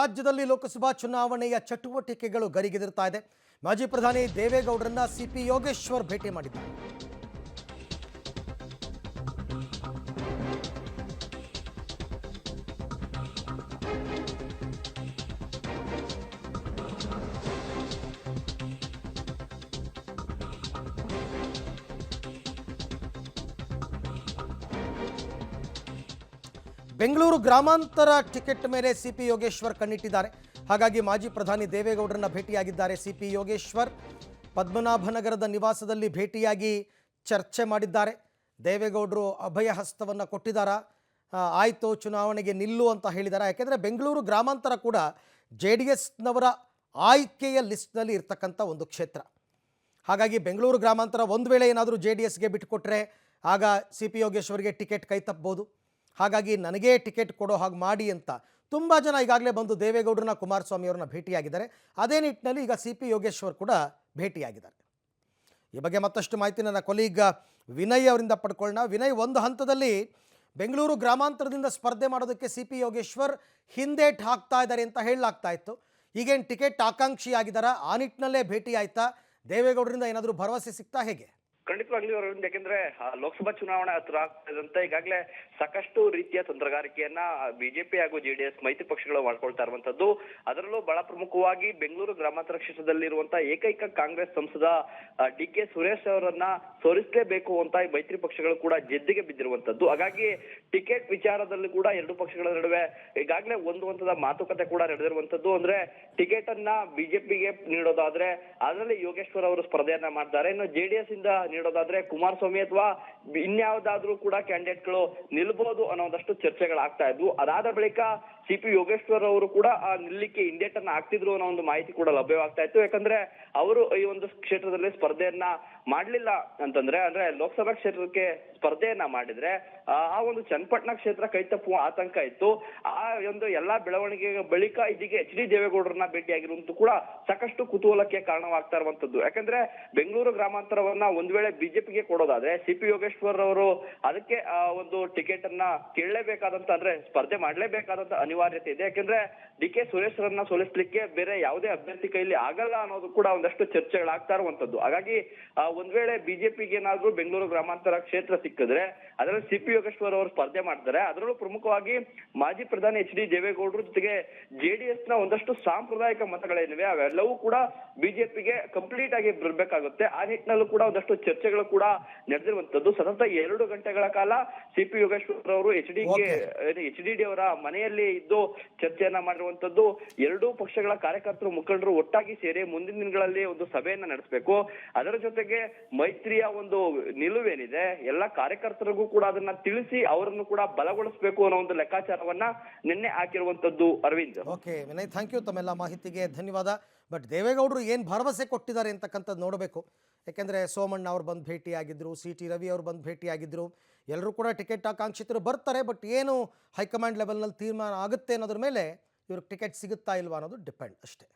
ರಾಜ್ಯದಲ್ಲಿ ಲೋಕಸಭಾ ಚುನಾವಣೆಯ ಚಟುವಟಿಕೆಗಳು ಗರಿಗೆದರ್ತಾ ಇದೆ. ಮಾಜಿ ಪ್ರಧಾನಿ ದೇವೇಗೌಡರನ್ನ ಸಿಪಿ ಯೋಗೇಶ್ವರ್ ಭೇಟಿ ಮಾಡಿದ್ದಾರೆ. ಬೆಂಗಳೂರು ಗ್ರಾಮಾಂತರ ಟಿಕೆಟ್ ಮೇಲೆ ಸಿಪಿ ಯೋಗೇಶ್ವರ್ ಕಣ್ಣಿಟ್ಟಿದ್ದಾರೆ. ಹಾಗಾಗಿ ಮಾಜಿ ಪ್ರಧಾನಿ ದೇವೇಗೌಡರನ್ನ ಭೇಟಿಯಾಗಿದ್ದಾರೆ ಸಿಪಿ ಯೋಗೇಶ್ವರ್. ಪದ್ಮನಾಭನಗರದ ನಿವಾಸದಲ್ಲಿ ಭೇಟಿಯಾಗಿ ಚರ್ಚೆ ಮಾಡಿದ್ದಾರೆ. ದೇವೇಗೌಡರು ಅಭಯ ಹಸ್ತವನ್ನು ಕೊಟ್ಟಿದ್ದಾರೆ. ಆಯಿತು ಚುನಾವಣೆಗೆ ನಿಲ್ಲು ಅಂತ ಹೇಳಿದ್ದಾರೆ. ಯಾಕೆಂದರೆ ಬೆಂಗಳೂರು ಗ್ರಾಮಾಂತರ ಕೂಡ JDSನವರ ಆಯ್ಕೆಯ ಲಿಸ್ಟ್ನಲ್ಲಿ ಇರ್ತಕ್ಕಂಥ ಒಂದು ಕ್ಷೇತ್ರ. ಹಾಗಾಗಿ ಬೆಂಗಳೂರು ಗ್ರಾಮಾಂತರ ಒಂದು ವೇಳೆ ಏನಾದರೂ JDSಗೆ ಬಿಟ್ಟುಕೊಟ್ರೆ ಆಗ ಸಿಪಿ ಯೋಗೇಶ್ವರ್ಗೆ ಟಿಕೆಟ್ ಕೈ ತಪ್ಪಬಹುದು. ಹಾಗಾಗಿ ನನಗೇ ಟಿಕೆಟ್ ಕೊಡೋ ಹಾಗೆ ಮಾಡಿ ಅಂತ ತುಂಬ ಜನ ಈಗಾಗಲೇ ಬಂದು ದೇವೇಗೌಡರನ್ನ ಕುಮಾರಸ್ವಾಮಿ ಅವರನ್ನ ಭೇಟಿಯಾಗಿದ್ದಾರೆ. ಅದೇ ನಿಟ್ಟಿನಲ್ಲಿ ಈಗ ಸಿಪಿ ಯೋಗೇಶ್ವರ್ ಕೂಡ ಭೇಟಿಯಾಗಿದ್ದಾರೆ. ಈ ಬಗ್ಗೆ ಮತ್ತಷ್ಟು ಮಾಹಿತಿ ನನ್ನ ಕೊಲೀಗ್ ವಿನಯ್ ಅವರಿಂದ ಪಡ್ಕೊಳ್ಳೋಣ. ವಿನಯ್, ಒಂದು ಹಂತದಲ್ಲಿ ಬೆಂಗಳೂರು ಗ್ರಾಮಾಂತರದಿಂದ ಸ್ಪರ್ಧೆ ಮಾಡೋದಕ್ಕೆ ಸಿಪಿ ಯೋಗೇಶ್ವರ್ ಹಿಂದೇಟು ಹಾಕ್ತಾ ಇದ್ದಾರೆ ಅಂತ ಹೇಳಲಾಗ್ತಾ ಇತ್ತು. ಈಗೇನು ಟಿಕೆಟ್ ಆಕಾಂಕ್ಷಿ ಆಗಿದ್ದಾರಾ? ಆ ನಿಟ್ಟಿನಲ್ಲೇ ಭೇಟಿ ಆಯ್ತಾ? ದೇವೇಗೌಡರಿಂದ ಏನಾದರೂ ಭರವಸೆ ಸಿಗ್ತಾ ಹೇಗೆ? ಖಂಡಿತವಾಗ್ಲೂ ಅರವಿಂದ್, ಯಾಕೆಂದ್ರೆ ಲೋಕಸಭಾ ಚುನಾವಣೆ ಹತ್ರ ಆಗ್ತದಂತೆ ಈಗಾಗಲೇ ಸಾಕಷ್ಟು ರೀತಿಯ ತಂತ್ರಗಾರಿಕೆಯನ್ನ ಬಿಜೆಪಿ ಹಾಗೂ JDS ಮೈತ್ರಿ ಪಕ್ಷಗಳು ಮಾಡ್ಕೊಳ್ತಾ ಇರುವಂತದ್ದು. ಅದರಲ್ಲೂ ಬಹಳ ಪ್ರಮುಖವಾಗಿ ಬೆಂಗಳೂರು ಗ್ರಾಮಾಂತರ ಕ್ಷೇತ್ರದಲ್ಲಿರುವಂತಹ ಏಕೈಕ ಕಾಂಗ್ರೆಸ್ ಸಂಸದ DK ಸುರೇಶ್ ಅವರನ್ನ ಸೋಲಿಸಲೇಬೇಕು ಅಂತ ಈ ಮೈತ್ರಿ ಪಕ್ಷಗಳು ಕೂಡ ಜಿದ್ದಿಗೆ ಬಿದ್ದಿರುವಂತದ್ದು. ಹಾಗಾಗಿ ಟಿಕೆಟ್ ವಿಚಾರದಲ್ಲಿ ಕೂಡ ಎರಡು ಪಕ್ಷಗಳ ನಡುವೆ ಈಗಾಗಲೇ ಒಂದು ಹಂತದ ಮಾತುಕತೆ ಕೂಡ ನಡೆದಿರುವಂತದ್ದು. ಅಂದ್ರೆ ಟಿಕೆಟ್ ಅನ್ನ ಬಿಜೆಪಿಗೆ ನೀಡೋದಾದ್ರೆ ಅದರಲ್ಲಿ ಯೋಗೇಶ್ವರ್ ಅವರು ಸ್ಪರ್ಧೆಯನ್ನ ಮಾಡ್ತಾರೆ. ಇನ್ನು JDS ಇಂದ ನೀಡೋದಾದ್ರೆ ಕುಮಾರಸ್ವಾಮಿ ಅಥವಾ ಇನ್ಯಾವುದಾದ್ರೂ ಕೂಡ ಕ್ಯಾಂಡಿಡೇಟ್ಗಳು ನಿಲ್ಬಹುದು ಅನ್ನೋದಷ್ಟು ಚರ್ಚೆಗಳಾಗ್ತಾ ಇದ್ವು. ಅದಾದ ಬಳಿಕ ಸಿಪಿ ಯೋಗೇಶ್ವರ್ ಅವರು ಕೂಡ ನಿಲ್ಲಿಕ್ಕೆ ಹಿಂದೇಟನ್ನ ಹಾಕ್ತಿದ್ರು ಅನ್ನೋ ಒಂದು ಮಾಹಿತಿ ಕೂಡ ಲಭ್ಯವಾಗ್ತಾ ಇತ್ತು. ಯಾಕಂದ್ರೆ ಅವರು ಈ ಒಂದು ಕ್ಷೇತ್ರದಲ್ಲಿ ಸ್ಪರ್ಧೆಯನ್ನ ಮಾಡ್ಲಿಲ್ಲ ಅಂತಂದ್ರೆ, ಅಂದ್ರೆ ಲೋಕಸಭಾ ಕ್ಷೇತ್ರಕ್ಕೆ ಸ್ಪರ್ಧೆಯನ್ನ ಮಾಡಿದ್ರೆ ಆ ಒಂದು ಚನ್ನಪಟ್ಟಣ ಕ್ಷೇತ್ರ ಕೈ ತಪ್ಪುವ ಆತಂಕ ಇತ್ತು. ಆ ಒಂದು ಎಲ್ಲಾ ಬೆಳವಣಿಗೆ ಬಳಿಕ ಇದೀಗ HD ದೇವೇಗೌಡರನ್ನ ಭೇಟಿಯಾಗಿರುವಂತೂ ಕೂಡ ಸಾಕಷ್ಟು ಕುತೂಹಲಕ್ಕೆ ಕಾರಣವಾಗ್ತಾ ಇರುವಂತದ್ದು. ಯಾಕಂದ್ರೆ ಬೆಂಗಳೂರು ಗ್ರಾಮಾಂತರವನ್ನ ಒಂದ್ ವೇಳೆ ಬಿಜೆಪಿಗೆ ಕೊಡೋದಾದ್ರೆ ಸಿಪಿ ಯೋಗೇಶ್ವರ್ ಅವರು ಅದಕ್ಕೆ ಒಂದು ಟಿಕೆಟ್ ಅನ್ನ ಕೇಳಲೇಬೇಕಾದಂತ, ಅಂದ್ರೆ ಸ್ಪರ್ಧೆ ಮಾಡ್ಲೇಬೇಕಾದಂತ ಅನಿವಾರ್ಯತೆ ಇದೆ. ಯಾಕಂದ್ರೆ DK ಸುರೇಶ್ ರನ್ನ ಸೋಲಿಸ್ಲಿಕ್ಕೆ ಬೇರೆ ಯಾವುದೇ ಅಭ್ಯರ್ಥಿ ಕೈಲಿ ಆಗಲ್ಲ ಅನ್ನೋದು ಕೂಡ ಒಂದಷ್ಟು ಚರ್ಚೆಗಳಾಗ್ತಾ ಇರುವಂತದ್ದು. ಹಾಗಾಗಿ ಒಂದ್ ವೇಳೆ ಬಿಜೆಪಿಗೆ ಏನಾದ್ರೂ ಬೆಂಗಳೂರು ಗ್ರಾಮಾಂತರ ಕ್ಷೇತ್ರ ಸಿಕ್ಕಿದ್ರೆ ಅದರಲ್ಲಿ ಸಿಪಿ ಯೋಗೇಶ್ವರ್ ಅವರು ಸ್ಪರ್ಧೆ ಮಾಡ್ತಾರೆ. ಅದರಲ್ಲೂ ಪ್ರಮುಖವಾಗಿ ಮಾಜಿ ಪ್ರಧಾನಿ HD ದೇವೇಗೌಡರು ಜೊತೆಗೆ JDS ನ ಒಂದಷ್ಟು ಸಾಂಪ್ರದಾಯಿಕ ಮತಗಳೇನಿವೆ ಅವೆಲ್ಲವೂ ಕೂಡ ಬಿಜೆಪಿಗೆ ಕಂಪ್ಲೀಟ್ ಆಗಿ ಬರ್ಬೇಕಾಗುತ್ತೆ. ಆ ನಿಟ್ಟಿನಲ್ಲೂ ಕೂಡ ಒಂದಷ್ಟು ಚರ್ಚೆಗಳು ಕೂಡ ನಡೆದಿರುವಂತದ್ದು. ಸತತ 2 ಗಂಟೆಗಳ ಕಾಲ ಸಿಪಿ ಯೋಗೇಶ್ವರ್ ಅವರು HDD ಅವರ ಮನೆಯಲ್ಲಿ ಇದ್ದು ಚರ್ಚೆಯನ್ನ ಮಾಡಿರುವಂತದ್ದು. ಎರಡೂ ಪಕ್ಷಗಳ ಕಾರ್ಯಕರ್ತರು ಮುಖಂಡರು ಒಟ್ಟಾಗಿ ಸೇರಿ ಮುಂದಿನ ದಿನಗಳಲ್ಲಿ ಒಂದು ಸಭೆಯನ್ನ ನಡೆಸಬೇಕು. ಅದರ ಜೊತೆಗೆ ಮೈತ್ರಿಯ ಒಂದು ನಿಲುವೇನಿದೆ ಎಲ್ಲ ಕಾರ್ಯಕರ್ತರಿಗೂ ಕೂಡ ಅದನ್ನ ತಿಳಿಸಿ ಅವರನ್ನು ಕೂಡ ಬಲಗೊಳಿಸಬೇಕು ಅನ್ನೋ ಒಂದು ಲೆಕ್ಕಾಚಾರವನ್ನ ನಿನ್ನೆ ಹಾಕಿರುವಂತದ್ದು. Arvind, okay Vinay, thank you. ತಮ್ಮೆಲ್ಲ ಮಾಹಿತಿಗೆ ಧನ್ಯವಾದ. ಬಟ್ ದೇವೇಗೌಡರು ಏನು ಭರವಸೆ ಕೊಟ್ಟಿದ್ದಾರೆ ಅಂತಕ್ಕಂಥದ್ದು ನೋಡಬೇಕು. ಯಾಕೆಂದರೆ ಸೋಮಣ್ಣ ಅವ್ರು ಬಂದು ಭೇಟಿಯಾಗಿದ್ದರು, CT ರವಿ ಅವರು ಬಂದು ಭೇಟಿಯಾಗಿದ್ದರು. ಎಲ್ಲರೂ ಕೂಡ ಟಿಕೆಟ್ ಆಕಾಂಕ್ಷಿತರು ಬರ್ತಾರೆ. ಬಟ್ ಏನು ಹೈಕಮಾಂಡ್ ಲೆವೆಲ್ನಲ್ಲಿ ತೀರ್ಮಾನ ಆಗುತ್ತೆ ಅನ್ನೋದ್ರ ಮೇಲೆ ಇವ್ರಿಗೆ ಟಿಕೆಟ್ ಸಿಗುತ್ತಾ ಇಲ್ವಾ ಅನ್ನೋದು ಡಿಪೆಂಡ್ ಅಷ್ಟೇ.